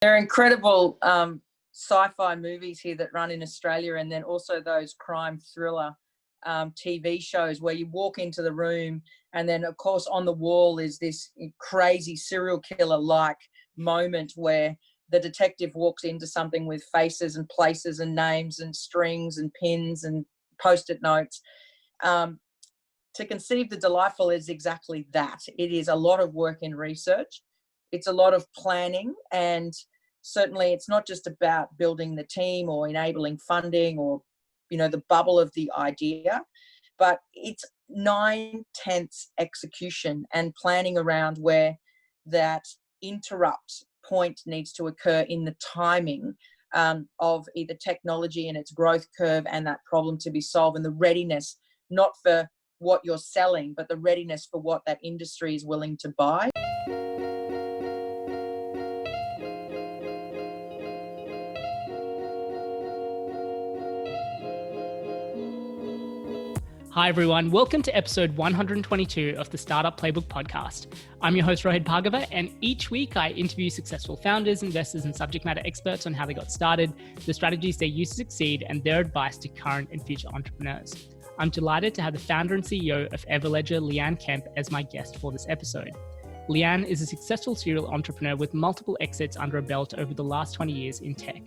There are incredible sci-fi movies here that run in Australia, and then also those crime thriller TV shows where you walk into the room and then, of course, on the wall is this crazy serial killer-like moment where the detective walks into something with faces and places and names and strings and pins and post-it notes. To conceive the delightful is exactly that. It is a lot of work in research. It's a lot of planning, and certainly it's not just about building the team or enabling funding or, the bubble of the idea, but it's 9/10 execution and planning around where that interrupt point needs to occur in the timing of either technology and its growth curve and that problem to be solved, and the readiness, not for what you're selling, but the readiness for what that industry is willing to buy. Hi everyone, welcome to episode 122 of the Startup Playbook podcast. I'm your host Rohit Bhargava, and each week I interview successful founders, investors, and subject matter experts on how they got started, the strategies they use to succeed, and their advice to current and future entrepreneurs. I'm delighted to have the founder and CEO of Everledger, Leanne Kemp, as my guest for this episode. Leanne is a successful serial entrepreneur with multiple exits under a belt over the last 20 years in tech.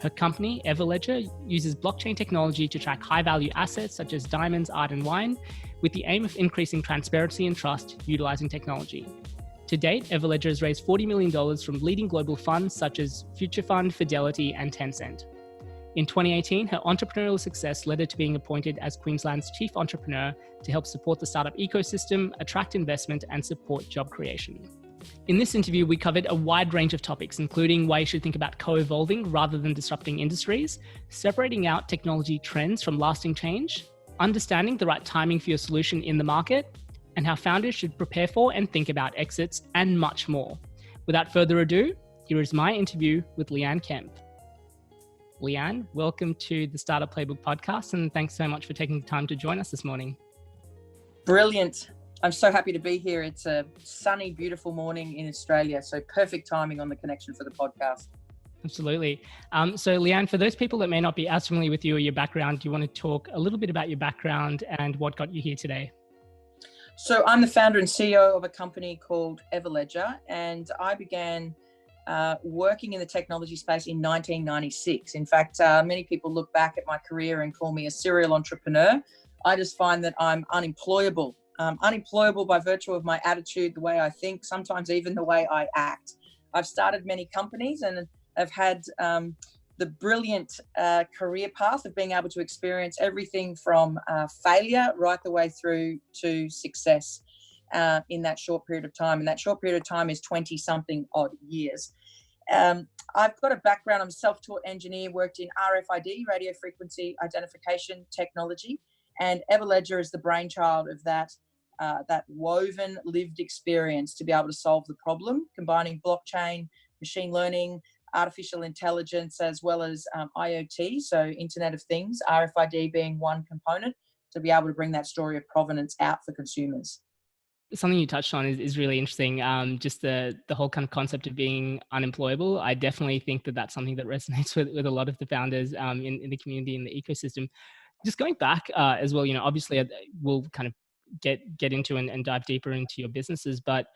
Her company, Everledger, uses blockchain technology to track high-value assets such as diamonds, art, and wine, with the aim of increasing transparency and trust utilizing technology. To date, Everledger has raised $40 million from leading global funds such as Future Fund, Fidelity, and Tencent. In 2018, her entrepreneurial success led her to being appointed as Queensland's Chief Entrepreneur to help support the startup ecosystem, attract investment, and support job creation. In this interview, we covered a wide range of topics, including why you should think about co-evolving rather than disrupting industries, separating out technology trends from lasting change, understanding the right timing for your solution in the market, and how founders should prepare for and think about exits, and much more. Without further ado, here is my interview with Leanne Kemp. Leanne, welcome to the Startup Playbook podcast, and thanks so much for taking the time to join us this morning. Brilliant. I'm so happy to be here. It's a sunny, beautiful morning in Australia, so perfect timing on the connection for the podcast. Absolutely. So Leanne, for those people that may not be as familiar with you or your background, do you want to talk a little bit about your background and what got you here today? So I'm the founder and CEO of a company called Everledger, and I began working in the technology space in 1996. In fact, many people look back at my career and call me a serial entrepreneur. I just find that I'm unemployable. Unemployable by virtue of my attitude, the way I think, sometimes even the way I act. I've started many companies and have had the brilliant career path of being able to experience everything from failure right the way through to success in that short period of time. And that short period of time is 20-something odd years. I've got a background, I'm a self-taught engineer, worked in RFID, radio frequency identification technology, and Everledger is the brainchild of that woven lived experience to be able to solve the problem, combining blockchain, machine learning, artificial intelligence, as well as IoT, so Internet of Things, RFID being one component, to be able to bring that story of provenance out for consumers. Something you touched on is really interesting. Just the whole kind of concept of being unemployable. I definitely think that that's something that resonates with a lot of the founders in the community, in the ecosystem. Just going back as well, obviously we'll kind of get into and dive deeper into your businesses, but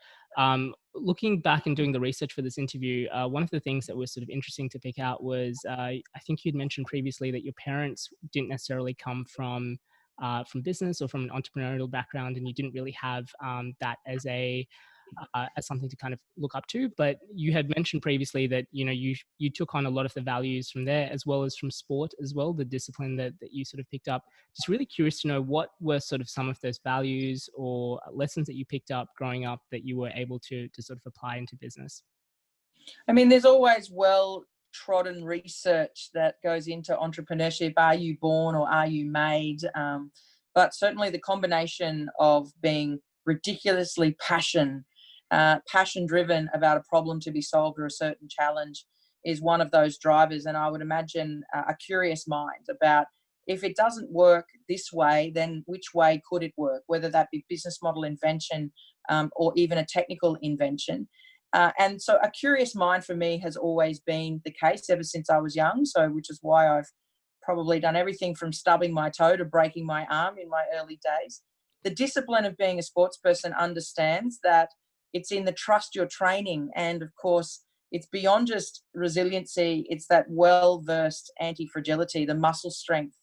looking back and doing the research for this interview, one of the things that was sort of interesting to pick out was I think you'd mentioned previously that your parents didn't necessarily come from business or from an entrepreneurial background, and you didn't really have that as something to kind of look up to. But you had mentioned previously that you took on a lot of the values from there, as well as from sport as well, the discipline that you sort of picked up. Just really curious to know what were sort of some of those values or lessons that you picked up growing up that you were able to sort of apply into business. I mean, there's always well-trodden research that goes into entrepreneurship. Are you born or are you made? But certainly the combination of being ridiculously passion-driven about a problem to be solved or a certain challenge is one of those drivers. And I would imagine a curious mind about, if it doesn't work this way, then which way could it work, whether that be business model invention or even a technical invention. And so a curious mind for me has always been the case ever since I was young. So, which is why I've probably done everything from stubbing my toe to breaking my arm in my early days. The discipline of being a sports person understands that it's in the trust you're training. And of course, it's beyond just resiliency. It's that well-versed anti-fragility, the muscle strength.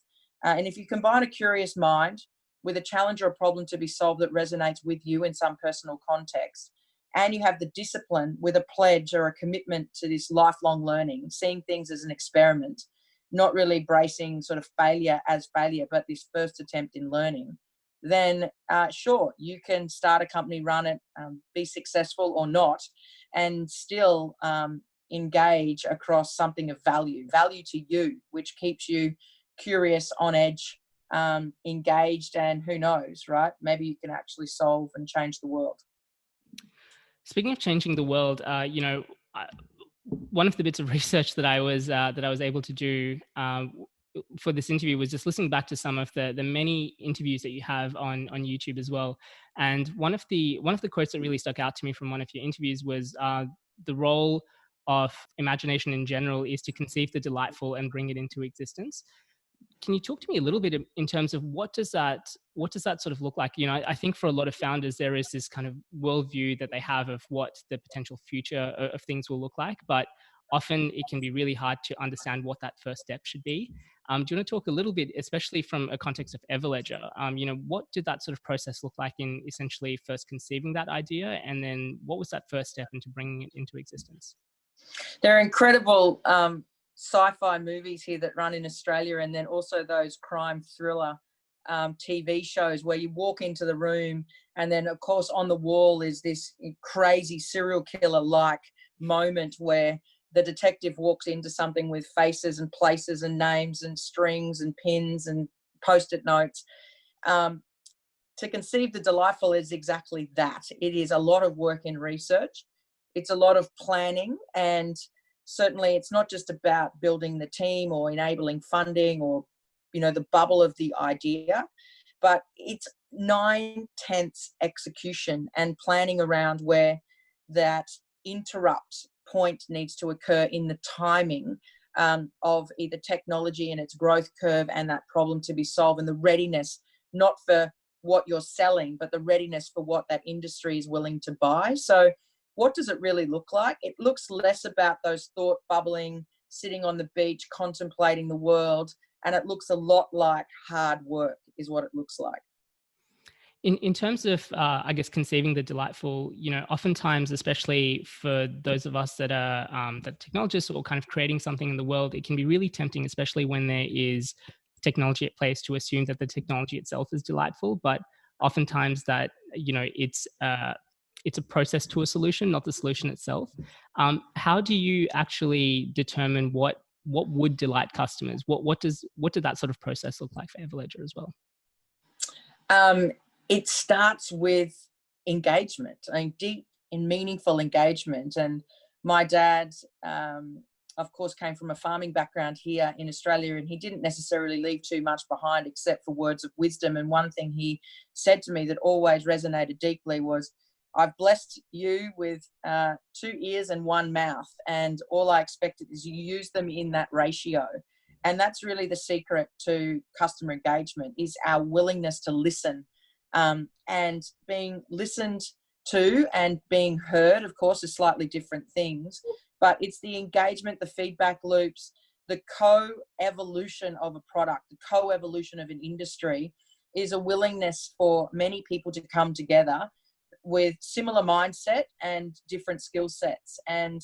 And if you combine a curious mind with a challenge or a problem to be solved that resonates with you in some personal context, and you have the discipline with a pledge or a commitment to this lifelong learning, seeing things as an experiment, not really bracing sort of failure as failure, but this first attempt in learning, then sure, you can start a company, run it, be successful or not, and still engage across something of value to you, which keeps you curious, on edge, engaged, and who knows, right? Maybe you can actually solve and change the world. Speaking of changing the world, one of the bits of research that I was able to do for this interview was just listening back to some of the many interviews that you have on YouTube as well. And one of the quotes that really stuck out to me from one of your interviews was the role of imagination in general is to conceive the delightful and bring it into existence. Can you talk to me a little bit in terms of what does that sort of look like? I think for a lot of founders, there is this kind of worldview that they have of what the potential future of things will look like, but often it can be really hard to understand what that first step should be. Do you want to talk a little bit, especially from a context of Everledger? What did that sort of process look like in essentially first conceiving that idea, and then what was that first step into bringing it into existence? There are incredible sci-fi movies here that run in Australia, and then also those crime thriller TV shows where you walk into the room and then of course on the wall is this crazy serial killer like moment where the detective walks into something with faces and places and names and strings and pins and post-it notes. To conceive the delightful is exactly that. It is a lot of work in research. It's a lot of planning, and certainly it's not just about building the team or enabling funding or, the bubble of the idea, but it's 9/10 execution and planning around where that interrupt point needs to occur in the timing of either technology and its growth curve and that problem to be solved, and the readiness, not for what you're selling, but the readiness for what that industry is willing to buy. So what does it really look like? It looks less about those thought bubbling, sitting on the beach, contemplating the world, and it looks a lot like hard work is what it looks like. In terms of, I guess, conceiving the delightful, oftentimes, especially for those of us that are that technologists or kind of creating something in the world, it can be really tempting, especially when there is technology at place, to assume that the technology itself is delightful. But oftentimes that, it's a process to a solution, not the solution itself. How do you actually determine what would delight customers? What did that sort of process look like for Everledger as well? It starts with engagement, deep and meaningful engagement. And my dad, of course, came from a farming background here in Australia, and he didn't necessarily leave too much behind except for words of wisdom. And one thing he said to me that always resonated deeply was, "I've blessed you with 2 ears and 1 mouth, and all I expected is you use them in that ratio." And that's really the secret to customer engagement, is our willingness to listen, and being listened to and being heard, of course, are slightly different things, but it's the engagement, the feedback loops, the co-evolution of a product, the co-evolution of an industry is a willingness for many people to come together with similar mindset and different skill sets, and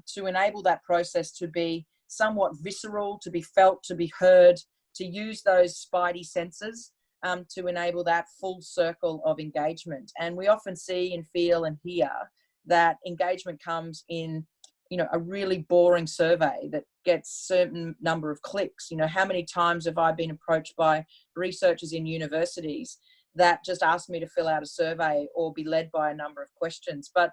to enable that process to be somewhat visceral, to be felt, to be heard, to use those spidey senses to enable that full circle of engagement. And we often see and feel and hear that engagement comes in, a really boring survey that gets certain number of clicks. How many times have I been approached by researchers in universities that just ask me to fill out a survey or be led by a number of questions, but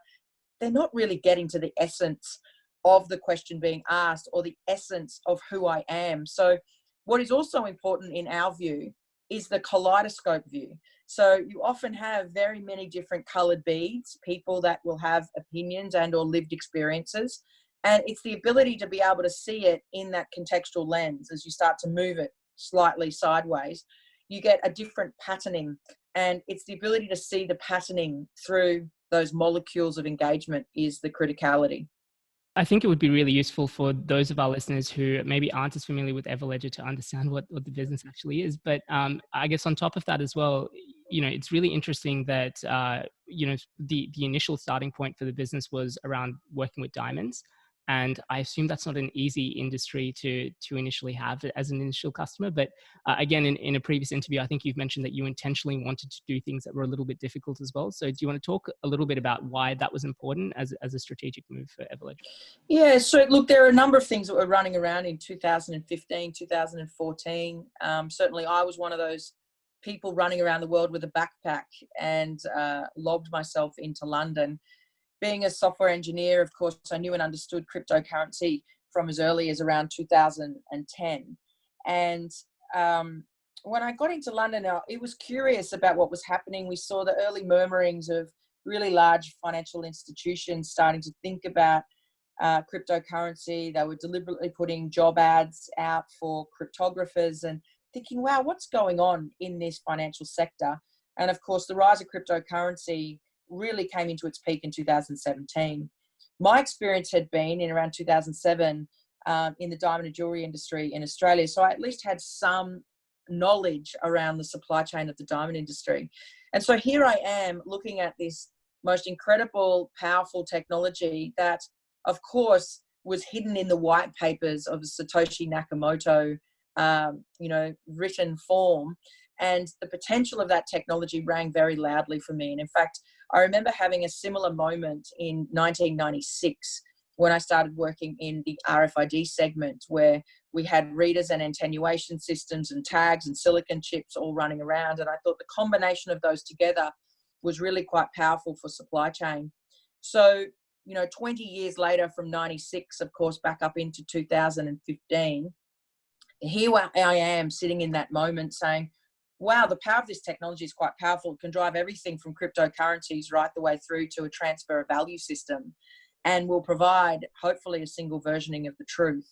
they're not really getting to the essence of the question being asked or the essence of who I am. So what is also important in our view is the kaleidoscope view. So you often have very many different colored beads, people that will have opinions and or lived experiences. And it's the ability to be able to see it in that contextual lens. As you start to move it slightly sideways, you get a different patterning. And it's the ability to see the patterning through those molecules of engagement is the criticality. I think it would be really useful for those of our listeners who maybe aren't as familiar with Everledger to understand what the business actually is. But I guess on top of that as well, it's really interesting that, the initial starting point for the business was around working with diamonds. And I assume that's not an easy industry to initially have as an initial customer. But again, in a previous interview, I think you've mentioned that you intentionally wanted to do things that were a little bit difficult as well. So do you want to talk a little bit about why that was important as a strategic move for Everledger? Yeah, so look, there are a number of things that were running around in 2015, 2014. Certainly I was one of those people running around the world with a backpack and lobbed myself into London. Being a software engineer, of course, I knew and understood cryptocurrency from as early as around 2010. And when I got into London, it was curious about what was happening. We saw the early murmurings of really large financial institutions starting to think about cryptocurrency. They were deliberately putting job ads out for cryptographers and thinking, wow, what's going on in this financial sector? And of course, the rise of cryptocurrency really came into its peak in 2017. My experience had been in around 2007 in the diamond and jewelry industry in Australia. So I at least had some knowledge around the supply chain of the diamond industry. And so here I am looking at this most incredible, powerful technology that, of course, was hidden in the white papers of Satoshi Nakamoto, written form. And the potential of that technology rang very loudly for me. And in fact, I remember having a similar moment in 1996 when I started working in the RFID segment, where we had readers and attenuation systems and tags and silicon chips all running around. And I thought the combination of those together was really quite powerful for supply chain. So, 20 years later from 96, of course, back up into 2015, here I am sitting in that moment saying, wow, the power of this technology is quite powerful. It can drive everything from cryptocurrencies right the way through to a transfer of value system and will provide, hopefully, a single versioning of the truth.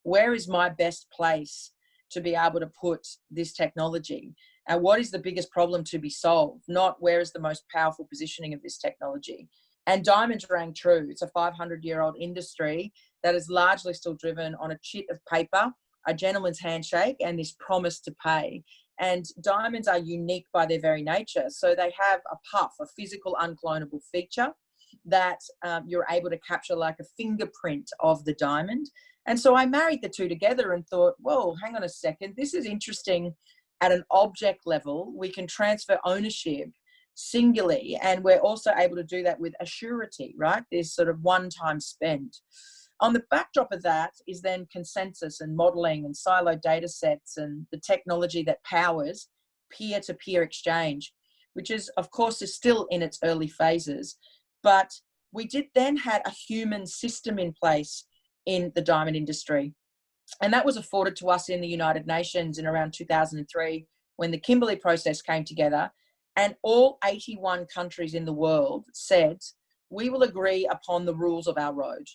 Where is my best place to be able to put this technology? And what is the biggest problem to be solved? Not where is the most powerful positioning of this technology? And diamonds rang true. It's a 500-year-old industry that is largely still driven on a chit of paper, a gentleman's handshake, and this promise to pay. And diamonds are unique by their very nature. So they have a puff, a physical unclonable feature that you're able to capture like a fingerprint of the diamond. And so I married the two together and thought, whoa, hang on a second. This is interesting at an object level. We can transfer ownership singularly, and we're also able to do that with a surety, right? This sort of one-time spend. On the backdrop of that is then consensus and modeling and siloed data sets and the technology that powers peer-to-peer exchange, which is, of course, is still in its early phases. But we did then had a human system in place in the diamond industry. And that was afforded to us in the United Nations in around 2003 when the Kimberley process came together. And all 81 countries in the world said, we will agree upon the rules of our road.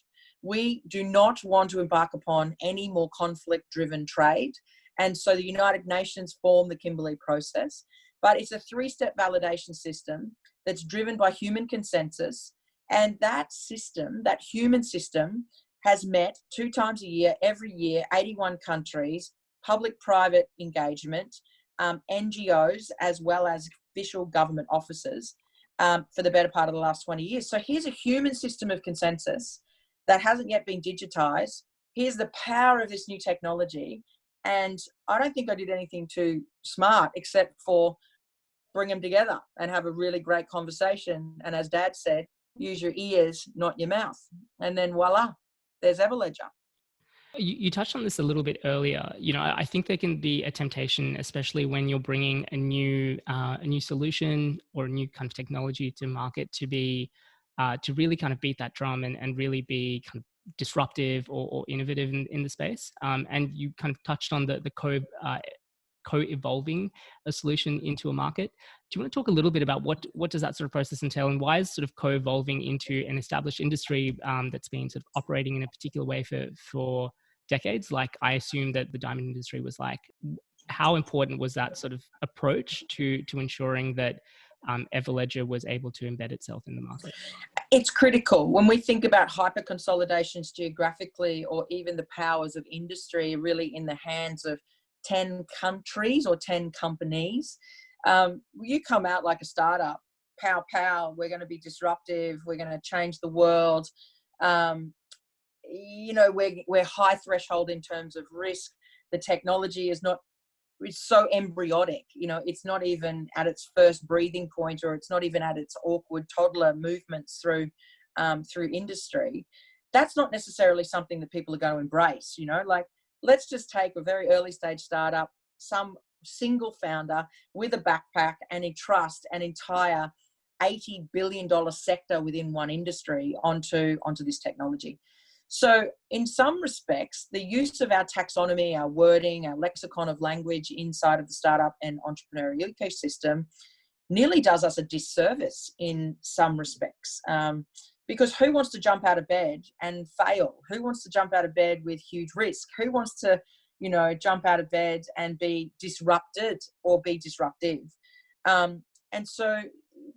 We do not want to embark upon any more conflict-driven trade. And so the United Nations formed the Kimberley process. But it's a three-step validation system that's driven by human consensus. And that system, that human system, has met 2 times a year, every year, 81 countries, public-private engagement, NGOs, as well as official government officers for the better part of the last 20 years. So here's a human system of consensus that hasn't yet been digitized. Here's the power of this new technology. And I don't think I did anything too smart except for bring them together and have a really great conversation. And as Dad said, use your ears, not your mouth. And then voila, there's Everledger. You touched on this a little bit earlier. I think there can be a temptation, especially when you're bringing a new solution or a new kind of technology to market, to really kind of beat that drum and really be kind of disruptive or innovative in the space. And you kind of touched on the co-evolving a solution into a market. Do you want to talk a little bit about what does that sort of process entail, and why is sort of co-evolving into an established industry that's been sort of operating in a particular way for decades? Like, I assume that the diamond industry was like, how important was that sort of approach to ensuring that Everledger was able to embed itself in the market? It's critical when we think about hyper consolidations geographically, or even the powers of industry really in the hands of 10 countries or 10 companies. You come out like a startup, pow, pow, we're going to be disruptive, we're going to change the world. We're high threshold in terms of risk. The technology is not, it's so embryonic, it's not even at its first breathing point, or it's not even at its awkward toddler movements through industry. That's not necessarily something that people are going to embrace. Like, let's just take a very early stage startup, some single founder with a backpack, and entrust an entire $80 billion sector within one industry onto this technology. So in some respects, the use of our taxonomy, our wording, our lexicon of language inside of the startup and entrepreneurial ecosystem nearly does us a disservice in some respects. Because who wants to jump out of bed and fail? Who wants to jump out of bed with huge risk? Who wants to, jump out of bed and be disrupted or be disruptive? And so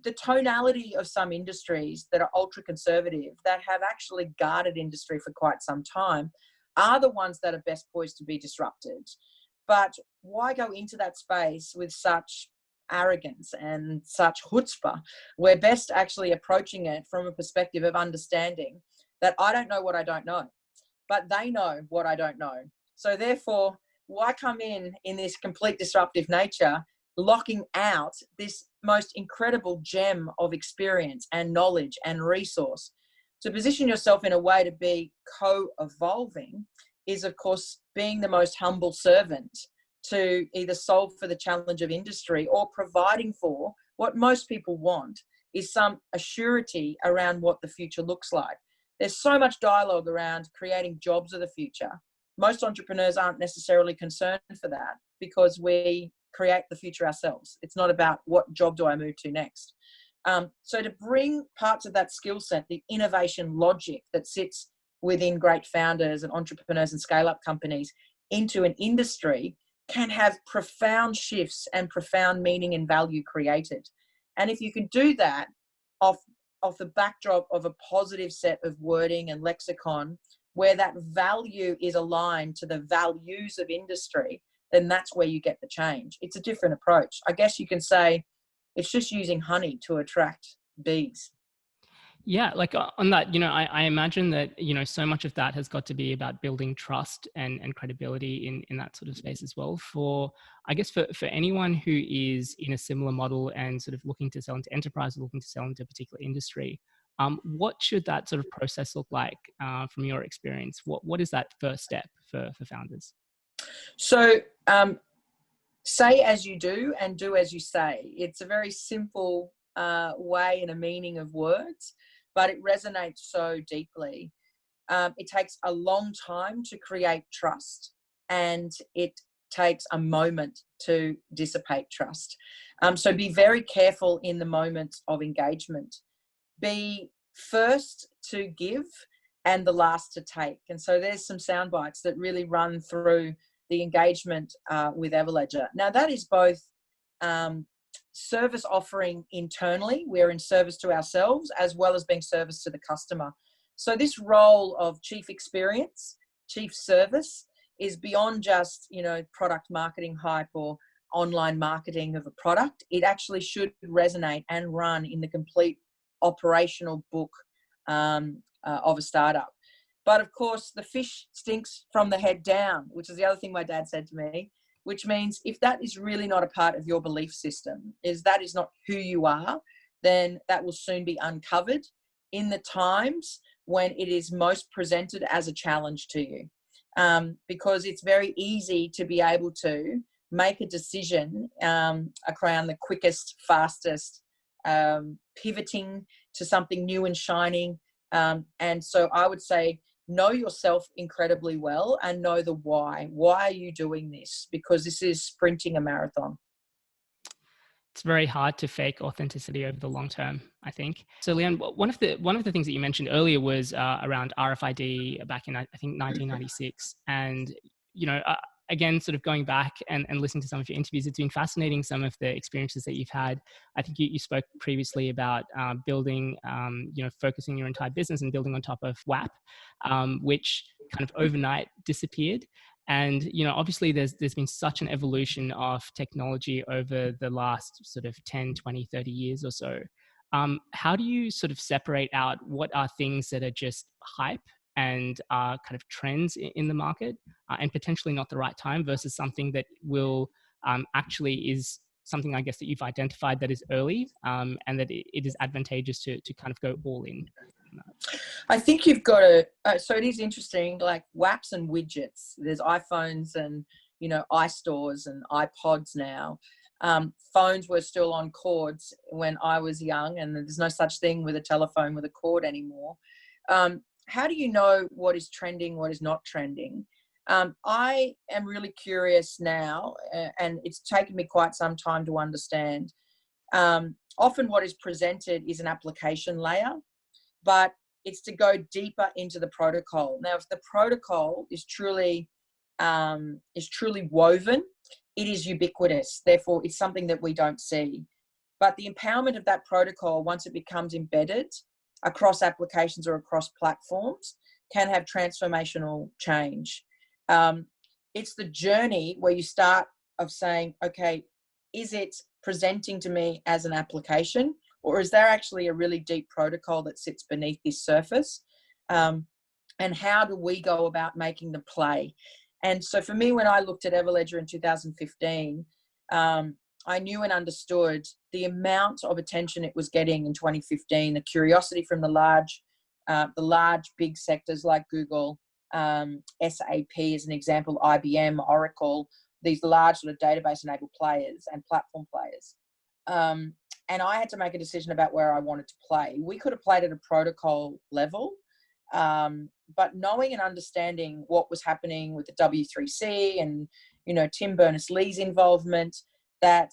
the tonality of some industries that are ultra conservative, that have actually guarded industry for quite some time, are the ones that are best poised to be disrupted. But why go into that space with such arrogance and such chutzpah? We're best actually approaching it from a perspective of understanding that I don't know what I don't know, but they know what I don't know. So therefore, why come in this complete disruptive nature, locking out this most incredible gem of experience and knowledge and resource? To position yourself in a way to be co-evolving is, of course, being the most humble servant to either solve for the challenge of industry, or providing for what most people want is some assurity around what the future looks like. There's so much dialogue around creating jobs of the future. Most entrepreneurs aren't necessarily concerned for that, because we create the future ourselves. It's not about what job do I move to next. So to bring parts of that skill set, the innovation logic that sits within great founders and entrepreneurs and scale-up companies into an industry, can have profound shifts and profound meaning and value created. And if you can do that off the backdrop of a positive set of wording and lexicon, where that value is aligned to the values of industry, then that's where you get the change. It's a different approach. I guess you can say it's just using honey to attract bees. Yeah, like on that, I imagine that, so much of that has got to be about building trust and credibility in that sort of space as well. I guess for anyone who is in a similar model and sort of looking to sell into enterprise, looking to sell into a particular industry, what should that sort of process look like from your experience? What is that first step for founders? So say as you do and do as you say. It's a very simple way and a meaning of words, but it resonates so deeply. It takes a long time to create trust, and it takes a moment to dissipate trust. So be very careful in the moments of engagement. Be first to give and the last to take. And so there's some sound bites that really run through the engagement with Everledger. Now that is both service offering internally, we're in service to ourselves, as well as being service to the customer. So this role of chief experience, chief service, is beyond just, product marketing hype or online marketing of a product. It actually should resonate and run in the complete operational book of a startup. But of course, the fish stinks from the head down, which is the other thing my dad said to me, which means if that is really not a part of your belief system, that is not who you are, then that will soon be uncovered in the times when it is most presented as a challenge to you. Because it's very easy to be able to make a decision around the quickest, fastest, pivoting to something new and shining. And so I would say know yourself incredibly well and know the why. Why are you doing this? Because this is sprinting a marathon. It's very hard to fake authenticity over the long term, I think. So, Leanne, one of the things that you mentioned earlier was around RFID back in, I think, 1996. And, again, sort of going back and listening to some of your interviews, it's been fascinating, some of the experiences that you've had. I think you spoke previously about building, focusing your entire business and building on top of WAP, which kind of overnight disappeared. And, obviously there's been such an evolution of technology over the last sort of 10, 20, 30 years or so. How do you sort of separate out what are things that are just hype and are kind of trends in the market and potentially not the right time versus something that will actually is something, I guess, that you've identified that is early and that it is advantageous to kind of go all in? I think you've got to, so it is interesting, like WAPs and widgets. There's iPhones and, iStores and iPods now. Phones were still on cords when I was young, and there's no such thing with a telephone with a cord anymore. How do you know what is trending, what is not trending? I am really curious now, and it's taken me quite some time to understand. Often what is presented is an application layer, but it's to go deeper into the protocol. Now, if the protocol is truly woven, it is ubiquitous. Therefore, it's something that we don't see. But the empowerment of that protocol, once it becomes embedded across applications or across platforms, can have transformational change. It's the journey where you start of saying, okay, is it presenting to me as an application? Or is there actually a really deep protocol that sits beneath this surface? And how do we go about making the play? And so for me, when I looked at Everledger in 2015, I knew and understood the amount of attention it was getting in 2015, the curiosity from the large big sectors like Google, SAP as an example, IBM, Oracle, these large sort of database-enabled players and platform players. And I had to make a decision about where I wanted to play. We could have played at a protocol level, but knowing and understanding what was happening with the W3C and, Tim Berners-Lee's involvement, that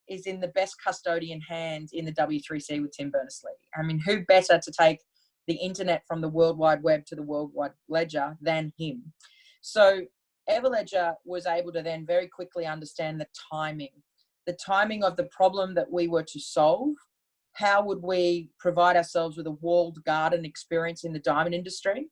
is in the best custodian hands in the W3C with Tim Berners-Lee. I mean, who better to take the internet from the World Wide Web to the World Wide Ledger than him? So Everledger was able to then very quickly understand the timing of the problem that we were to solve. How would we provide ourselves with a walled garden experience in the diamond industry,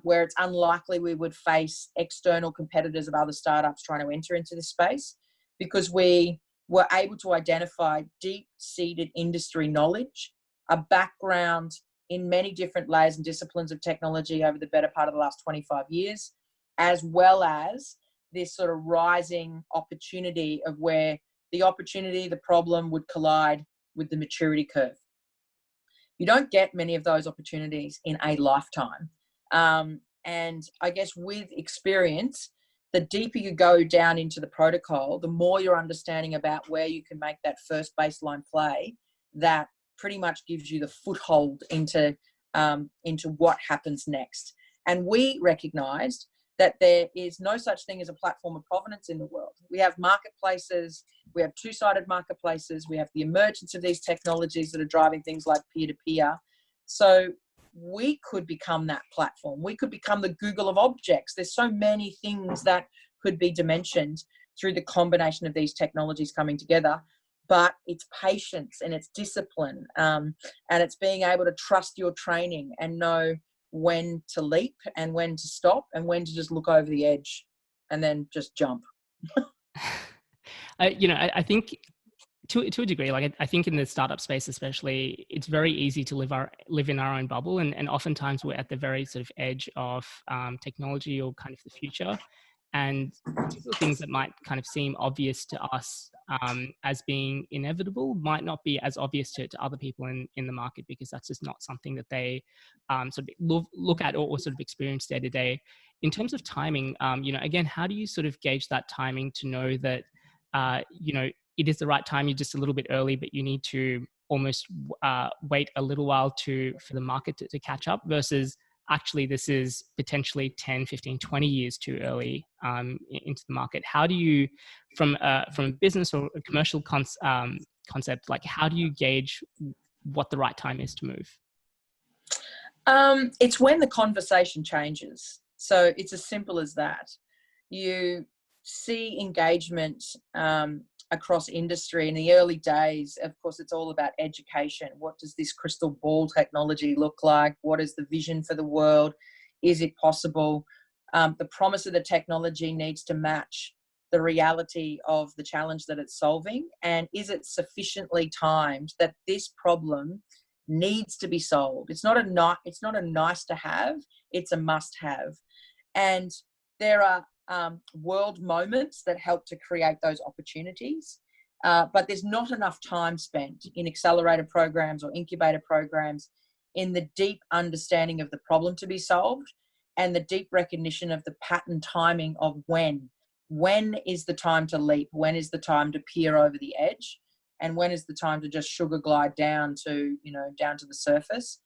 where it's unlikely we would face external competitors of other startups trying to enter into this space, because we were able to identify deep-seated industry knowledge, a background in many different layers and disciplines of technology over the better part of the last 25 years, as well as this sort of rising opportunity of where the problem would collide with the maturity curve. You don't get many of those opportunities in a lifetime. And I guess with experience, the deeper you go down into the protocol, the more you're understanding about where you can make that first baseline play that pretty much gives you the foothold into what happens next. And we recognized that there is no such thing as a platform of provenance in the world. We have marketplaces, we have two-sided marketplaces, we have the emergence of these technologies that are driving things like peer-to-peer. So we could become that platform. We could become the Google of objects. There's so many things that could be dimensioned through the combination of these technologies coming together. But it's patience and it's discipline, and it's being able to trust your training and know when to leap and when to stop and when to just look over the edge and then just jump. I think to a degree, like I think in the startup space especially, it's very easy to live in our own bubble, and oftentimes we're at the very sort of edge of technology or kind of the future, and particular things that might kind of seem obvious to us as being inevitable might not be as obvious to other people in the market, because that's just not something that they sort of look at or sort of experience day to day. In terms of timing, again, how do you sort of gauge that timing to know that, it is the right time, you're just a little bit early, but you need to almost wait a little while for the market to catch up, versus actually this is potentially 10, 15, 20 years too early into the market? How do you, from a business or a commercial concept, like how do you gauge what the right time is to move? It's when the conversation changes. So it's as simple as that. You see engagement across industry in the early days. Of course, it's all about education. What does this crystal ball technology look like? What is the vision for the world? Is it possible? The promise of the technology needs to match the reality of the challenge that it's solving. And is it sufficiently timed that this problem needs to be solved? It's not a nice to have, it's a must have. And there are world moments that help to create those opportunities. But there's not enough time spent in accelerator programs or incubator programs in the deep understanding of the problem to be solved and the deep recognition of the pattern timing of when. When is the time to leap? When is the time to peer over the edge? And when is the time to just sugar glide down to the surface?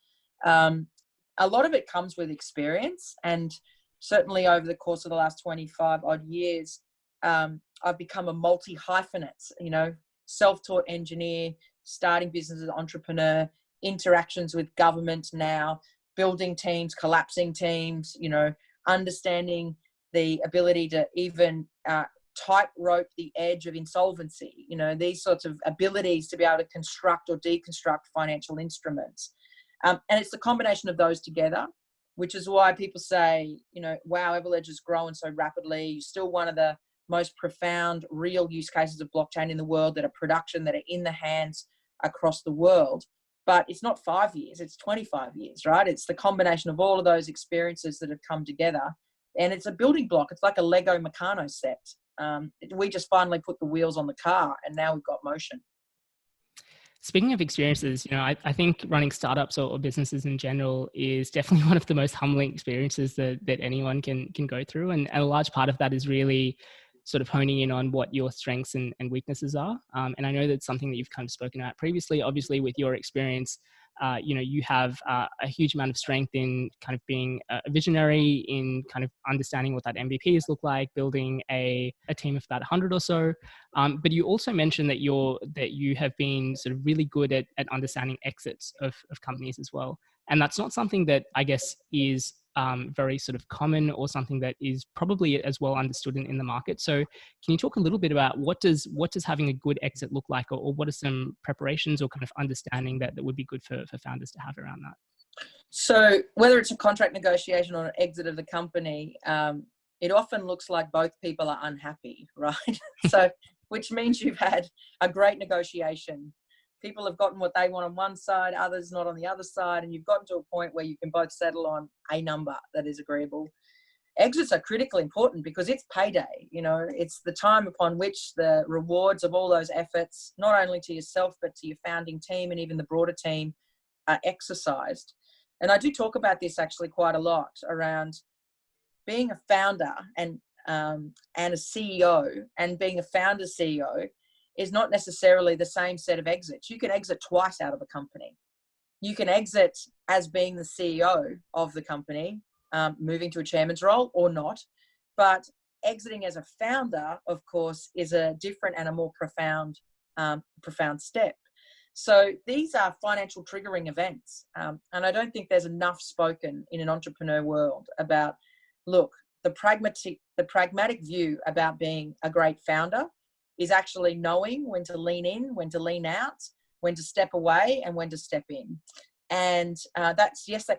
A lot of it comes with experience, and certainly over the course of the last 25 odd years, I've become a multi-hyphenate, self-taught engineer, starting business as an entrepreneur, interactions with government now, building teams, collapsing teams, understanding the ability to even tightrope the edge of insolvency, these sorts of abilities to be able to construct or deconstruct financial instruments. And it's the combination of those together, which is why people say, wow, Everledger's growing so rapidly. You're still one of the most profound real use cases of blockchain in the world that are in the hands across the world. But it's not 5 years, it's 25 years, right? It's the combination of all of those experiences that have come together. And it's a building block. It's like a Lego Meccano set. We just finally put the wheels on the car and now we've got motion. Speaking of experiences, I think running startups or businesses in general is definitely one of the most humbling experiences that anyone can go through. And a large part of that is really sort of honing in on what your strengths and weaknesses are. And I know that's something that you've kind of spoken about previously. Obviously, with your experience, you have a huge amount of strength in kind of being a visionary, in kind of understanding what that MVPs look like, building a team of about 100 or so. But you also mentioned that you have been sort of really good at understanding exits of companies as well. And that's not something that I guess is very sort of common or something that is probably as well understood in the market. So can you talk a little bit about what does having a good exit look like, or what are some preparations or kind of understanding that would be good for founders to have around that? So whether it's a contract negotiation or an exit of the company, it often looks like both people are unhappy, right? So which means you've had a great negotiation. People have gotten what they want on one side, others not on the other side, and you've gotten to a point where you can both settle on a number that is agreeable. Exits are critically important because it's payday. It's the time upon which the rewards of all those efforts, not only to yourself, but to your founding team and even the broader team, are exercised. And I do talk about this actually quite a lot around being a founder and a CEO, and being a founder CEO is not necessarily the same set of exits. You can exit twice out of a company. You can exit as being the CEO of the company, moving to a chairman's role or not. But exiting as a founder, of course, is a different and a more profound step. So these are financial triggering events. And I don't think there's enough spoken in an entrepreneur world about, look, the pragmatic view about being a great founder is actually knowing when to lean in, when to lean out, when to step away, and when to step in. And that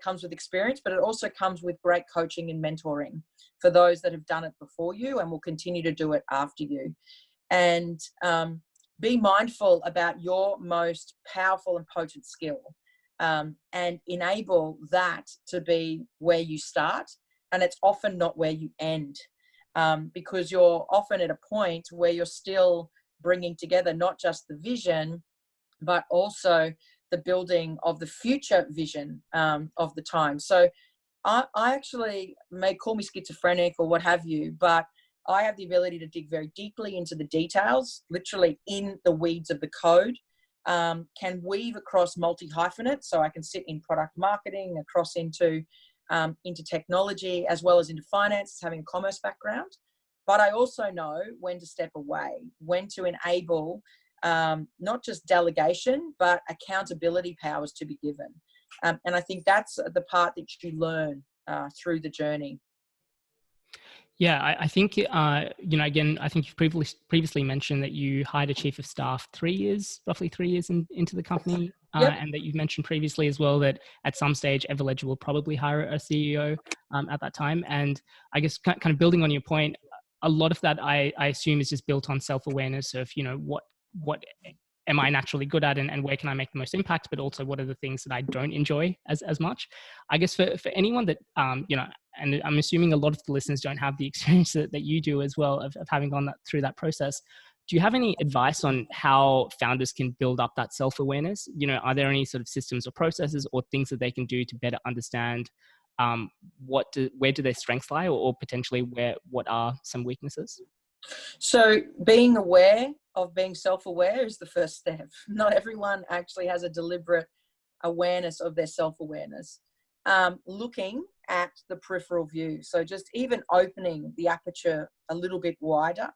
comes with experience, but it also comes with great coaching and mentoring for those that have done it before you and will continue to do it after you. And be mindful about your most powerful and potent skill, and enable that to be where you start. And it's often not where you end. Because you're often at a point where you're still bringing together not just the vision, but also the building of the future vision of the time. So I actually, may call me schizophrenic or what have you, but I have the ability to dig very deeply into the details, literally in the weeds of the code, can weave across multi-hyphenate. So I can sit in product marketing, across into into technology as well as into finance, having a commerce background. But I also know when to step away, when to enable not just delegation, but accountability powers to be given. And I think that's the part that you learn through the journey. Yeah, I think, again, I think you've previously mentioned that you hired a chief of staff roughly 3 years into the company. Yep. And that you've mentioned previously as well that at some stage Everledger will probably hire a CEO at that time. And I guess kind of building on your point, a lot of that I assume is just built on self-awareness of, what am I naturally good at and where can I make the most impact, but also what are the things that I don't enjoy as much. I guess for anyone that, and I'm assuming a lot of the listeners don't have the experience that you do as well of having gone through that process. Do you have any advice on how founders can build up that self-awareness? Are there any sort of systems or processes or things that they can do to better understand where do their strengths lie or potentially what are some weaknesses? So being aware of being self-aware is the first step. Not everyone actually has a deliberate awareness of their self-awareness. Looking at the peripheral view. So just even opening the aperture a little bit wider.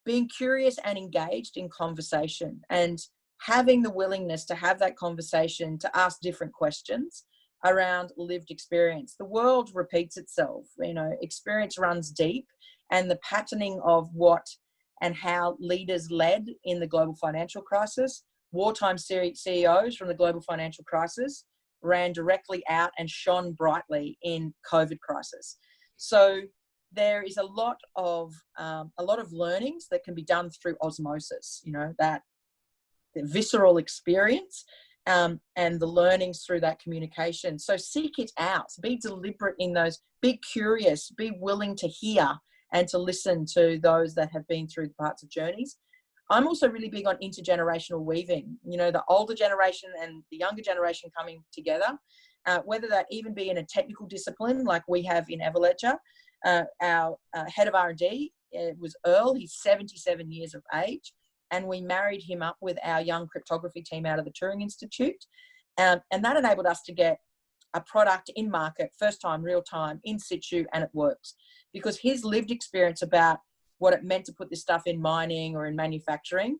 Being curious and engaged in conversation and having the willingness to have that conversation, to ask different questions around lived experience. The world repeats itself. Experience runs deep, and the patterning of what and how leaders led in the global financial crisis, wartime CEOs from the global financial crisis ran directly out and shone brightly in COVID crisis. So there is a lot of learnings that can be done through osmosis, that the visceral experience and the learnings through that communication. So seek it out, be deliberate in those, be curious, be willing to hear and to listen to those that have been through the parts of journeys. I'm also really big on intergenerational weaving, the older generation and the younger generation coming together, whether that even be in a technical discipline like we have in Everledger. Our head of R&D was Earl. He's 77 years of age, and we married him up with our young cryptography team out of the Turing Institute. And that enabled us to get a product in market, first time, real time, in situ, and it works. Because his lived experience about what it meant to put this stuff in mining or in manufacturing,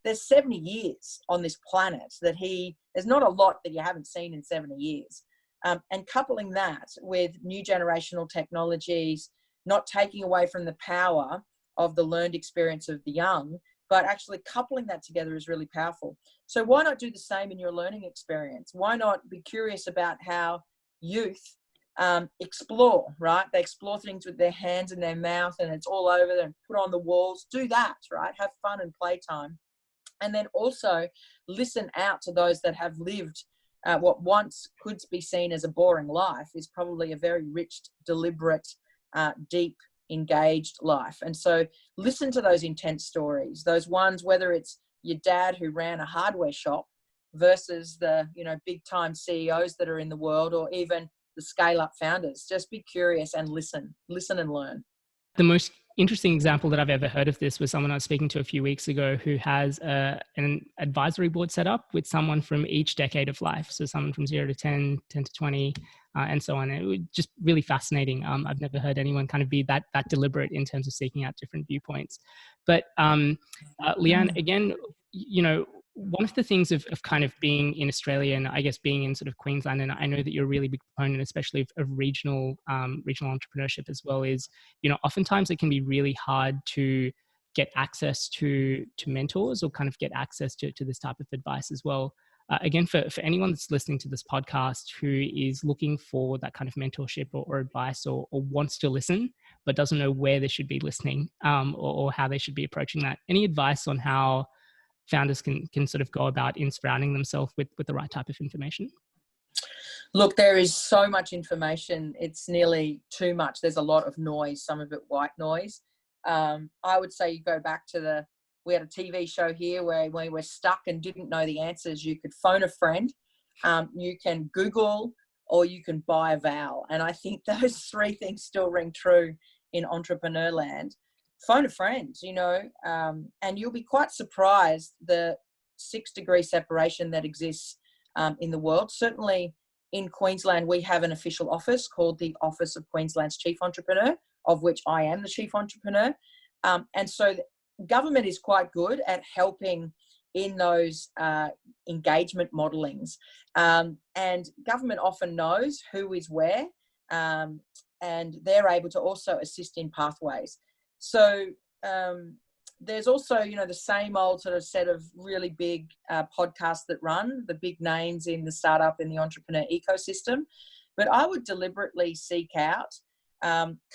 there's 70 years on this planet there's not a lot that you haven't seen in 70 years. And coupling that with new generational technologies, not taking away from the power of the learned experience of the young, but actually coupling that together is really powerful. So why not do the same in your learning experience? Why not be curious about how youth explore, right? They explore things with their hands and their mouth and it's all over them, put on the walls. Do that, right? Have fun and playtime. And then also listen out to those that have lived what once could be seen as a boring life is probably a very rich, deliberate, deep, engaged life. And so listen to those intense stories, those ones, whether it's your dad who ran a hardware shop versus the, big time CEOs that are in the world, or even the scale up founders. Just be curious and listen and learn. The most interesting example that I've ever heard of this was someone I was speaking to a few weeks ago who has an advisory board set up with someone from each decade of life. So someone from 0 to 10, 10 to 20, and so on. It was just really fascinating. I've never heard anyone kind of be that deliberate in terms of seeking out different viewpoints. But Leanne, again, one of the things of kind of being in Australia and I guess being in sort of Queensland, and I know that you're a really big proponent, especially of regional entrepreneurship as well, is, oftentimes it can be really hard to get access to mentors or kind of get access to this type of advice as well. Again, for anyone that's listening to this podcast who is looking for that kind of mentorship or advice or wants to listen, but doesn't know where they should be listening or how they should be approaching that, any advice on how founders can sort of go about in surrounding themselves with the right type of information? Look, there is so much information. It's nearly too much. There's a lot of noise, some of it white noise. I would say you go back to we had a TV show here where we were stuck and didn't know the answers. You could phone a friend, you can Google, or you can buy a vowel. And I think those three things still ring true in entrepreneur land. Phone a friend, and you'll be quite surprised the 6-degree separation that exists in the world. Certainly in Queensland, we have an official office called the Office of Queensland's Chief Entrepreneur, of which I am the Chief Entrepreneur. And so government is quite good at helping in those engagement modelings. And government often knows who is where, and they're able to also assist in pathways. So there's also, the same old sort of set of really big podcasts that run, the big names in the startup and the entrepreneur ecosystem. But I would deliberately seek out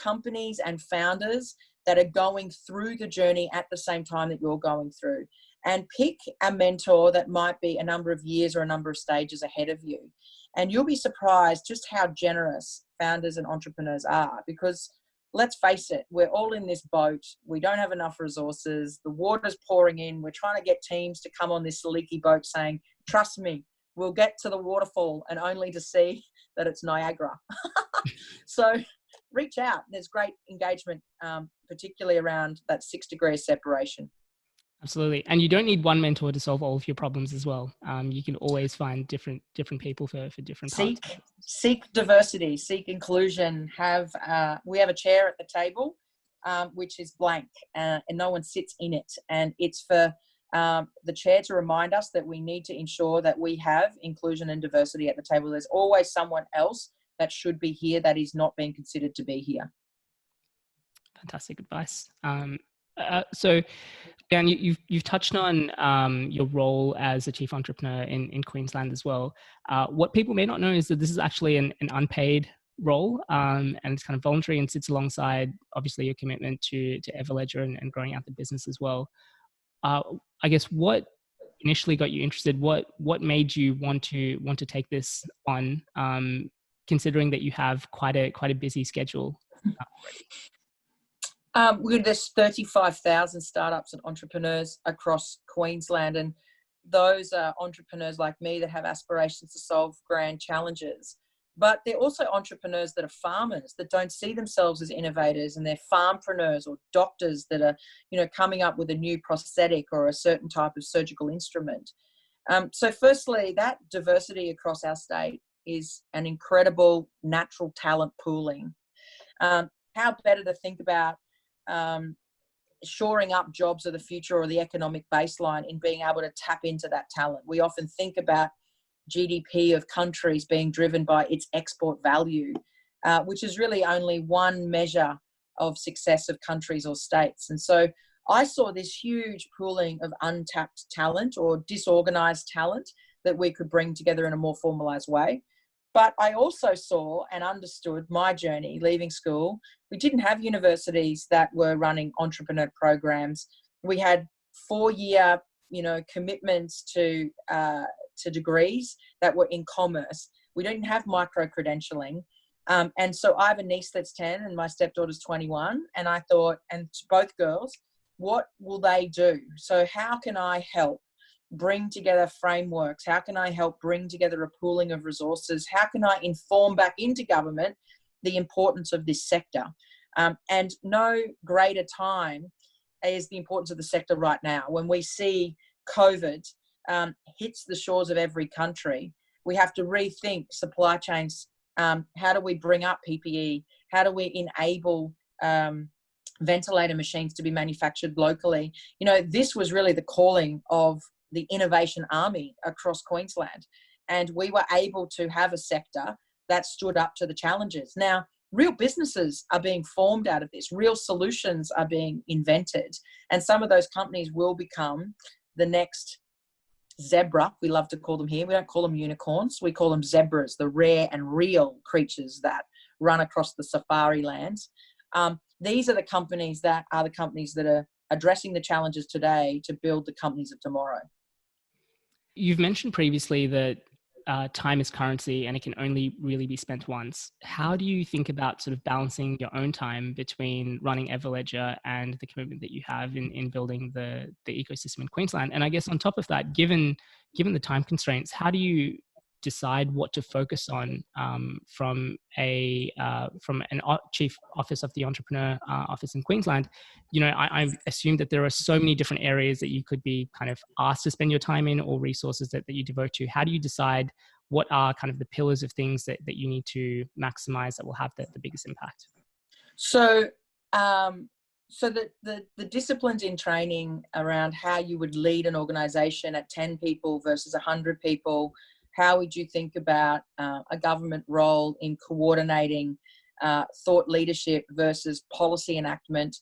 companies and founders that are going through the journey at the same time that you're going through, and pick a mentor that might be a number of years or a number of stages ahead of you. And you'll be surprised just how generous founders and entrepreneurs are, because let's face it, we're all in this boat. We don't have enough resources. The water's pouring in. We're trying to get teams to come on this leaky boat saying, trust me, we'll get to the waterfall, and only to see that it's Niagara. So reach out. There's great engagement, particularly around that 6 degrees separation. Absolutely. And you don't need one mentor to solve all of your problems as well. You can always find different people for different parts. Seek diversity, seek inclusion. We have a chair at the table, which is blank, and no one sits in it. And it's for the chair to remind us that we need to ensure that we have inclusion and diversity at the table. There's always someone else that should be here that is not being considered to be here. Fantastic advice. So, Dan, you've touched on your role as a chief entrepreneur in Queensland as well. What people may not know is that this is actually an unpaid role, and it's kind of voluntary and sits alongside, obviously, your commitment to Everledger and growing out the business as well. I guess what initially got you interested? What made you want to take this on, considering that you have quite a busy schedule already? There's 35,000 startups and entrepreneurs across Queensland, and those are entrepreneurs like me that have aspirations to solve grand challenges. But they're also entrepreneurs that are farmers that don't see themselves as innovators, and they're farmpreneurs or doctors that are, coming up with a new prosthetic or a certain type of surgical instrument. So firstly, that diversity across our state is an incredible natural talent pooling. How better to think about shoring up jobs of the future or the economic baseline in being able to tap into that talent. We often think about GDP of countries being driven by its export value, which is really only one measure of success of countries or states. And so I saw this huge pooling of untapped talent or disorganized talent that we could bring together in a more formalized way. But I also saw and understood my journey leaving school. We didn't have universities that were running entrepreneur programs. We had 4-year, commitments to degrees that were in commerce. We didn't have micro-credentialing. And so I have a niece that's 10 and my stepdaughter's 21. And I thought, and both girls, what will they do? So how can I help bring together frameworks? How can I help bring together a pooling of resources? How can I inform back into government the importance of this sector? And no greater time is the importance of the sector right now. When we see COVID hits the shores of every country, we have to rethink supply chains. How do we bring up PPE? How do we enable ventilator machines to be manufactured locally? This was really the calling of the innovation army across Queensland. And we were able to have a sector that stood up to the challenges. Now, real businesses are being formed out of this. Real solutions are being invented. And some of those companies will become the next zebra. We love to call them here. We don't call them unicorns. We call them zebras, the rare and real creatures that run across the safari lands. These are the companies that are addressing the challenges today to build the companies of tomorrow. You've mentioned previously that time is currency and it can only really be spent once. How do you think about sort of balancing your own time between running Everledger and the commitment that you have in building the ecosystem in Queensland? And I guess on top of that, given the time constraints, how do you decide what to focus on from an chief office of the entrepreneur office in Queensland? I assume that there are so many different areas that you could be kind of asked to spend your time in or resources that you devote to. How do you decide what are kind of the pillars of things that you need to maximize that will have the biggest impact? So, the disciplines in training around how you would lead an organization at 10 people versus 100 people, how would you think about a government role in coordinating thought leadership versus policy enactment,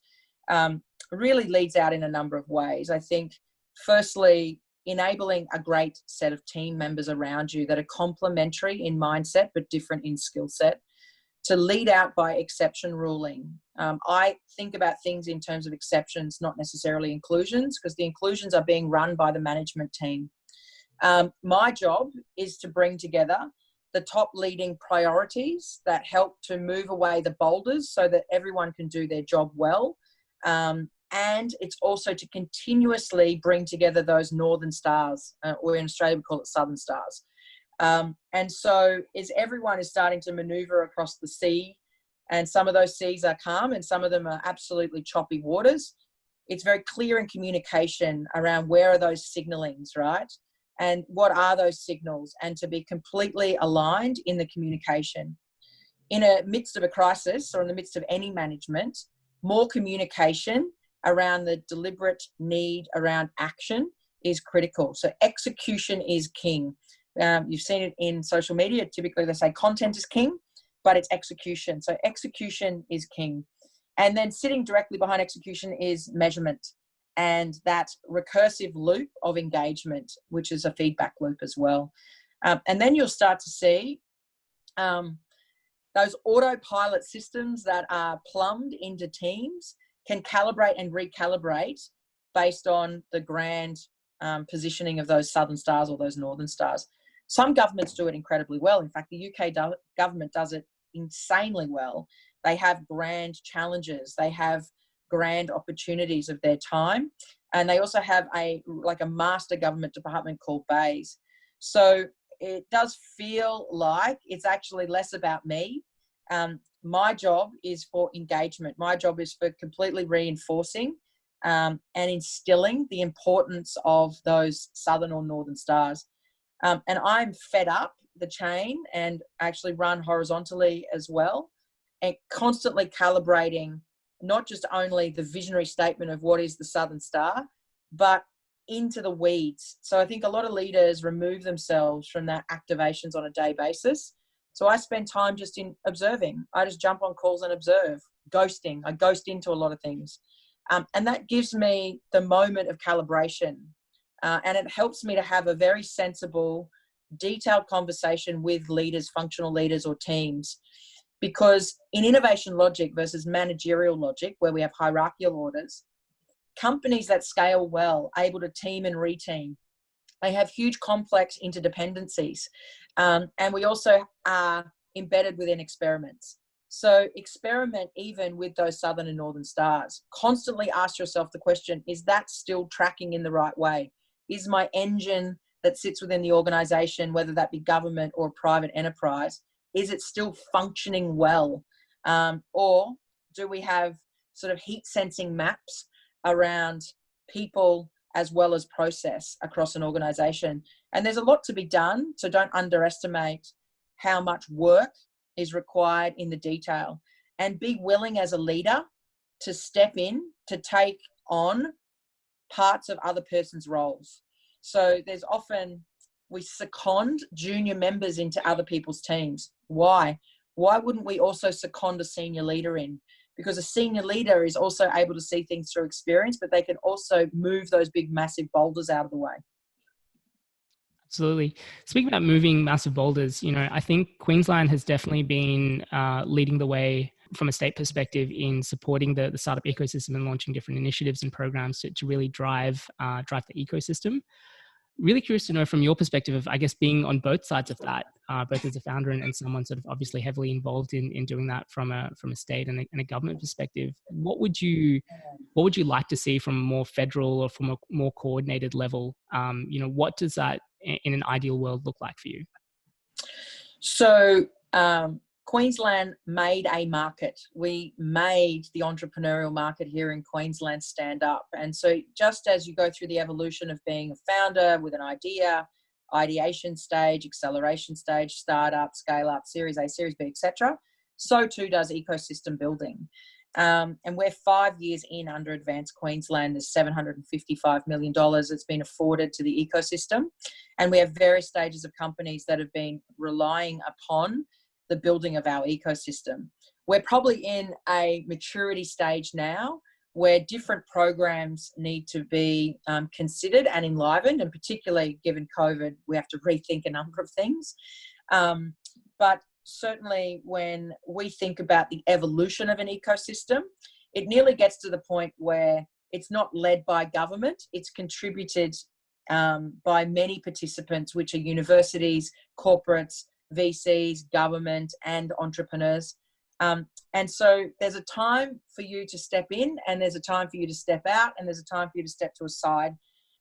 really leads out in a number of ways. I think, firstly, enabling a great set of team members around you that are complementary in mindset but different in skill set, to lead out by exception ruling. I think about things in terms of exceptions, not necessarily inclusions, because the inclusions are being run by the management team. My job is to bring together the top leading priorities that help to move away the boulders so that everyone can do their job well. And it's also to continuously bring together those northern stars, or in Australia we call it southern stars. And so as everyone is starting to maneuver across the sea, and some of those seas are calm and some of them are absolutely choppy waters, it's very clear in communication around where are those signalings, right? And what are those signals, and to be completely aligned in the communication. In the midst of a crisis, or in the midst of any management, more communication around the deliberate need around action is critical. So execution is king. You've seen it in social media. Typically they say content is king, but it's execution. So execution is king. And then sitting directly behind execution is measurement, and that recursive loop of engagement, which is a feedback loop as well. And then you'll start to see those autopilot systems that are plumbed into teams can calibrate and recalibrate based on the grand positioning of those southern stars or those northern stars. Some governments do it incredibly well. In fact, the UK government does it insanely well. They have grand challenges. They have grand opportunities of their time. And they also have a master government department called BAYS. So it does feel like it's actually less about me. My job is for engagement. My job is for completely reinforcing and instilling the importance of those southern or northern stars. And I'm fed up the chain and actually run horizontally as well, and constantly calibrating not just only the visionary statement of what is the southern star, but into the weeds. So I think a lot of leaders remove themselves from that activations on a day basis. So I spend time just in observing. I just jump on calls and observe. Ghosting. I ghost into a lot of things. And that gives me the moment of calibration. And it helps me to have a very sensible, detailed conversation with leaders, functional leaders or teams. Because in innovation logic versus managerial logic, where we have hierarchical orders, companies that scale well, able to team and reteam, they have huge complex interdependencies. And we also are embedded within experiments. So experiment even with those southern and northern stars. Constantly ask yourself the question, is that still tracking in the right way? Is my engine that sits within the organization, whether that be government or private enterprise, is it still functioning well? Or do we have sort of heat sensing maps around people as well as process across an organization? And there's a lot to be done, so don't underestimate how much work is required in the detail, and be willing as a leader to step in, to take on parts of other person's roles. So there's often, we second junior members into other people's teams. Why? Why wouldn't we also second a senior leader in? Because a senior leader is also able to see things through experience, but they can also move those big, massive boulders out of the way. Absolutely. Speaking about moving massive boulders, I think Queensland has definitely been leading the way from a state perspective in supporting the startup ecosystem and launching different initiatives and programs to really drive the ecosystem. Really curious to know from your perspective of, I guess, being on both sides of that, both as a founder and someone sort of obviously heavily involved in doing that from a state and a government perspective. What would you like to see from a more federal or from a more coordinated level? What does that in an ideal world look like for you? So Queensland made a market. We made the entrepreneurial market here in Queensland stand up. And so just as you go through the evolution of being a founder with an idea, ideation stage, acceleration stage, startup, scale up, Series A, Series B, etc. So too does ecosystem building. And we're 5 years in under Advanced Queensland. There's $755 million that's been afforded to the ecosystem. And we have various stages of companies that have been relying upon the building of our ecosystem. We're probably in a maturity stage now where different programs need to be considered and enlivened, and particularly given COVID, we have to rethink a number of things. But certainly when we think about the evolution of an ecosystem, it nearly gets to the point where it's not led by government, it's contributed by many participants, which are universities, corporates, VCs, government, and entrepreneurs. And so there's a time for you to step in, and there's a time for you to step out, and there's a time for you to step to a side.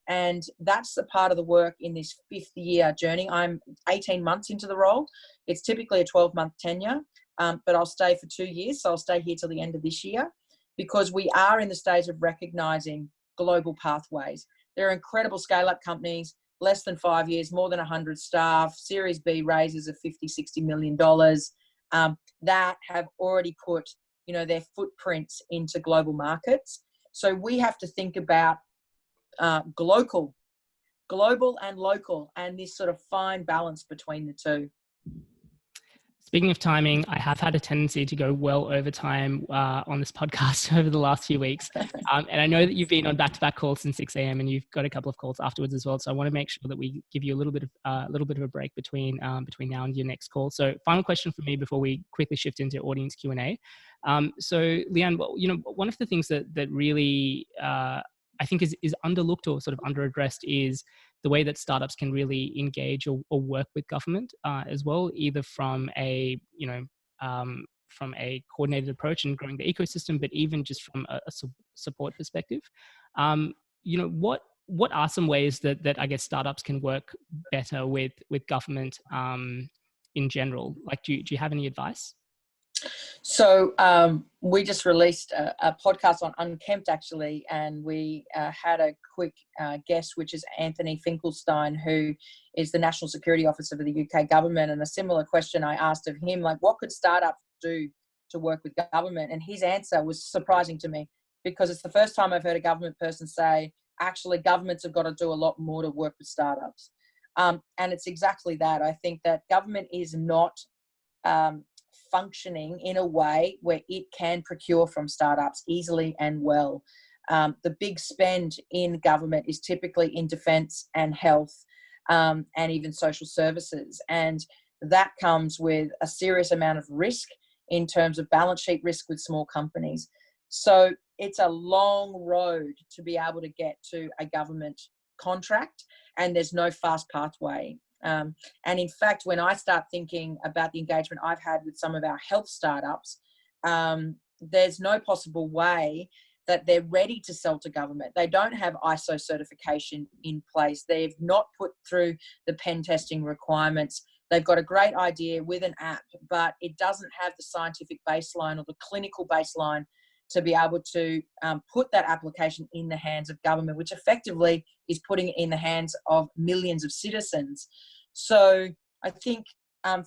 And that's the part of the work in this 5th year journey. I'm 18 months into the role. It's typically a 12-month tenure, but I'll stay for 2 years. So I'll stay here till the end of this year, because we are in the stage of recognizing global pathways. There are incredible scale-up companies, less than 5 years, more than 100 staff, Series B raises of $50-60 million, that have already put, their footprints into global markets. So we have to think about global and local, and this sort of fine balance between the two. Speaking of timing, I have had a tendency to go well over time on this podcast over the last few weeks. And I know that you've been on back-to-back calls since 6 a.m. and you've got a couple of calls afterwards as well. So I want to make sure that we give you a little bit of a break between now and your next call. So final question for me before we quickly shift into audience Q&A. So Leanne, one of the things that really I think is underlooked or sort of underaddressed is the way that startups can really engage or work with government as well, either from a coordinated approach and growing the ecosystem, but even just from a support perspective. What are some ways that I guess startups can work better with government in general? Like, do you have any advice? So we just released a podcast on Unkempt, actually, and we had a quick guest, which is Anthony Finkelstein, who is the National Security Officer for the UK government. And a similar question I asked of him, like, what could startups do to work with government? And his answer was surprising to me, because it's the first time I've heard a government person say, actually, governments have got to do a lot more to work with startups. And it's exactly that. I think that government is not functioning in a way where it can procure from startups easily and well. The big spend in government is typically in defence and health, and even social services. And that comes with a serious amount of risk in terms of balance sheet risk with small companies. So it's a long road to be able to get to a government contract, and there's no fast pathway. And in fact, when I start thinking about the engagement I've had with some of our health startups, there's no possible way that they're ready to sell to government. They don't have ISO certification in place. They've not put through the pen testing requirements. They've got a great idea with an app, but it doesn't have the scientific baseline or the clinical baseline to be able to put that application in the hands of government, which effectively is putting it in the hands of millions of citizens. So I think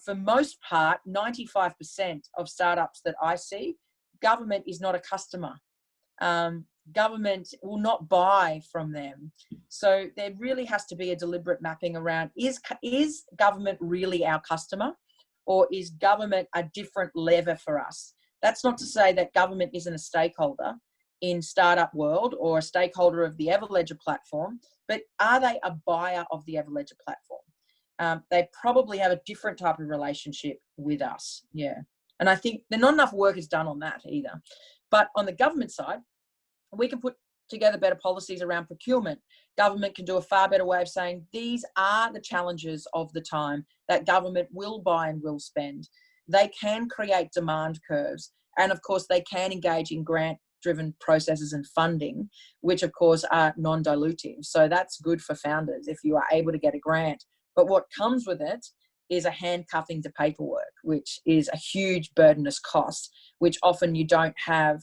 for most part, 95% of startups that I see, government is not a customer. Government will not buy from them. So there really has to be a deliberate mapping around, is government really our customer, or is government a different lever for us? That's not to say that government isn't a stakeholder in startup world or a stakeholder of the Everledger platform, but are they a buyer of the Everledger platform? They probably have a different type of relationship with us. Yeah. And I think not enough work is done on that either. But on the government side, we can put together better policies around procurement. Government can do a far better way of saying these are the challenges of the time that government will buy and will spend. They can create demand curves. And of course, they can engage in grant-driven processes and funding, which of course are non-dilutive. So that's good for founders if you are able to get a grant. But what comes with it is a handcuffing to paperwork, which is a huge burdenous cost, which often you don't have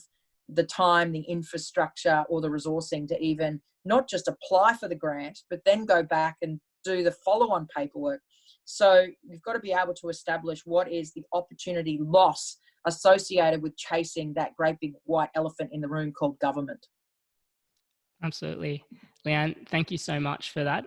the time, the infrastructure, or the resourcing to even not just apply for the grant, but then go back and do the follow-on paperwork. So you've got to be able to establish what is the opportunity loss associated with chasing that great big white elephant in the room called government. Absolutely. Leanne, thank you so much for that.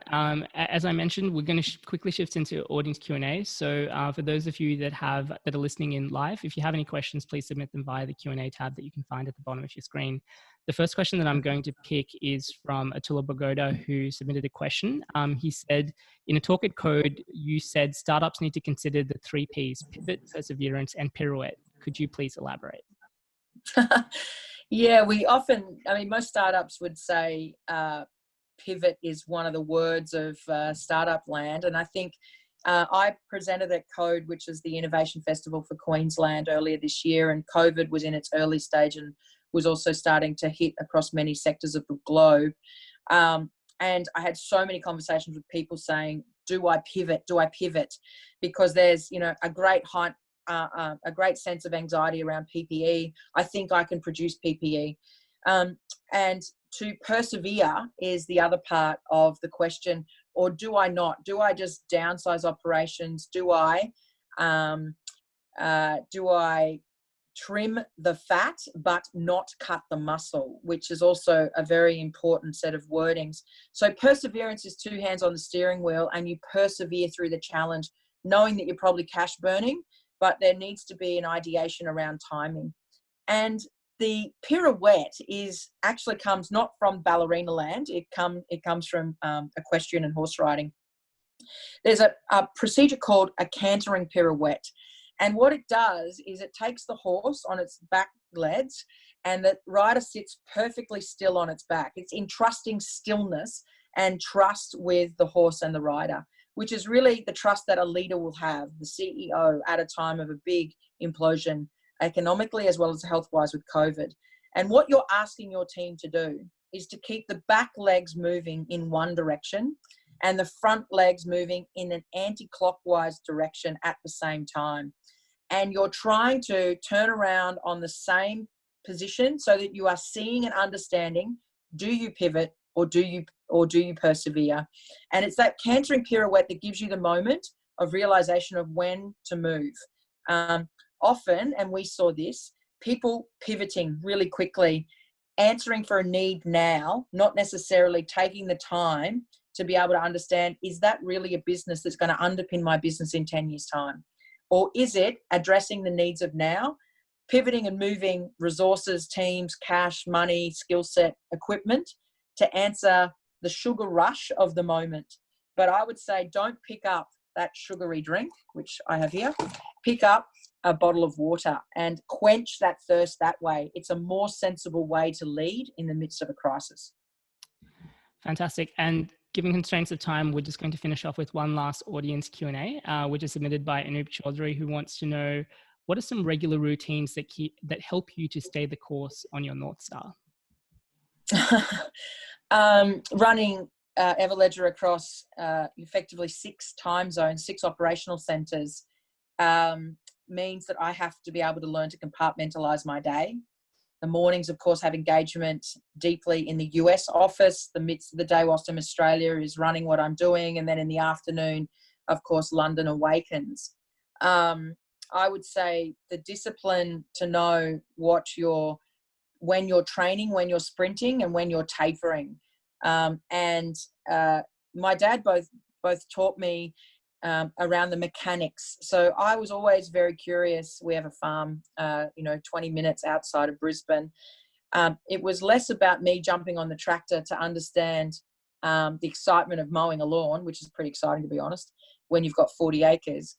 As I mentioned, we're going to quickly shift into audience Q&A. So for those of you that are listening in live, if you have any questions, please submit them via the Q&A tab that you can find at the bottom of your screen. The first question that I'm going to pick is from Atula Bogoda, who submitted a question. He said, in a talk at Code, you said startups need to consider the 3 Ps: pivot, perseverance, and pirouette. Could you please elaborate? Yeah, most startups would say pivot is one of the words of startup land. And I think I presented at Code, which is the Innovation Festival for Queensland, earlier this year, and COVID was in its early stage and was also starting to hit across many sectors of the globe. And I had so many conversations with people saying, do I pivot? Do I pivot? Because there's, a great sense of anxiety around PPE. I think I can produce PPE. And to persevere is the other part of the question, or do I not? Do I just downsize operations? Do I trim the fat but not cut the muscle, which is also a very important set of wordings. So perseverance is 2 hands on the steering wheel, and you persevere through the challenge, knowing that you're probably cash burning, but there needs to be an ideation around timing. And the pirouette comes not from ballerina land. It comes from equestrian and horse riding. There's a procedure called a cantering pirouette. And what it does is it takes the horse on its back legs and the rider sits perfectly still on its back. It's entrusting stillness and trust with the horse and the rider, which is really the trust that a leader will have, the CEO, at a time of a big implosion, economically as well as health-wise with COVID. And what you're asking your team to do is to keep the back legs moving in one direction and the front legs moving in an anti-clockwise direction at the same time. And you're trying to turn around on the same position so that you are seeing and understanding, do you pivot or do you persevere? And it's that cantering pirouette that gives you the moment of realization of when to move. Often, and we saw this, people pivoting really quickly, answering for a need now, not necessarily taking the time to be able to understand, is that really a business that's going to underpin my business in 10 years' time? Or is it addressing the needs of now, pivoting and moving resources, teams, cash, money, skill set, equipment to answer the sugar rush of the moment? But I would say don't pick up that sugary drink, which I have here. Pick up a bottle of water and quench that thirst that way. It's a more sensible way to lead in the midst of a crisis. Fantastic. And given constraints of time, we're just going to finish off with one last audience Q&A, which is submitted by Anup Chaudhary, who wants to know, what are some regular routines that help you to stay the course on your North Star? Running Everledger across effectively 6 time zones, 6 operational centers, means that I have to be able to learn to compartmentalize my day. The mornings, of course, have engagement deeply in the US office. The midst of the day whilst I'm in Australia is running what I'm doing. And then in the afternoon, of course, London awakens. I would say the discipline to know when you're training, when you're sprinting, and when you're tapering. My dad both taught me around the mechanics. So I was always very curious. We have a farm, 20 minutes outside of Brisbane. It was less about me jumping on the tractor to understand the excitement of mowing a lawn, which is pretty exciting, to be honest, when you've got 40 acres.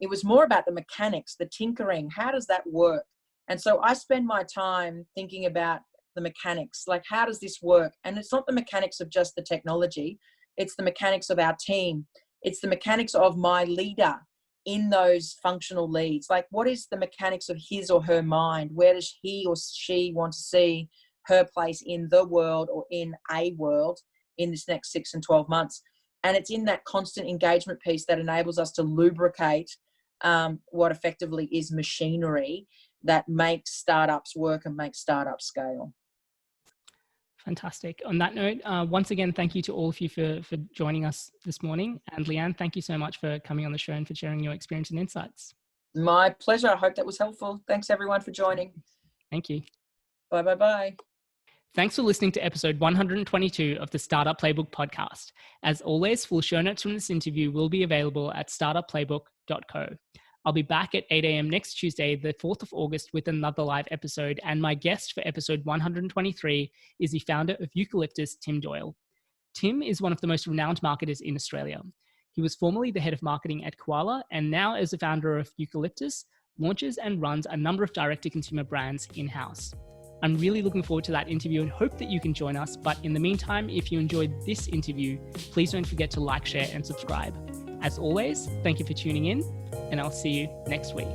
It was more about the mechanics, the tinkering. How does that work? And so I spend my time thinking about the mechanics, like how does this work? And it's not the mechanics of just the technology. It's the mechanics of our team. It's the mechanics of my leader in those functional leads. Like, what is the mechanics of his or her mind? Where does he or she want to see her place in the world or in a world in this next 6 and 12 months? And it's in that constant engagement piece that enables us to lubricate what effectively is machinery that makes startups work and makes startups scale. Fantastic. On that note, once again, thank you to all of you for joining us this morning. And Leanne, thank you so much for coming on the show and for sharing your experience and insights. My pleasure. I hope that was helpful. Thanks everyone for joining. Thank you. Bye, bye, bye. Thanks for listening to episode 122 of the Startup Playbook podcast. As always, full show notes from this interview will be available at startupplaybook.co. I'll be back at 8 a.m. next Tuesday, the 4th of August, with another live episode. And my guest for episode 123 is the founder of Eucalyptus, Tim Doyle. Tim is one of the most renowned marketers in Australia. He was formerly the head of marketing at Koala, and now as the founder of Eucalyptus, launches and runs a number of direct-to-consumer brands in-house. I'm really looking forward to that interview and hope that you can join us. But in the meantime, if you enjoyed this interview, please don't forget to like, share, and subscribe. As always, thank you for tuning in, and I'll see you next week.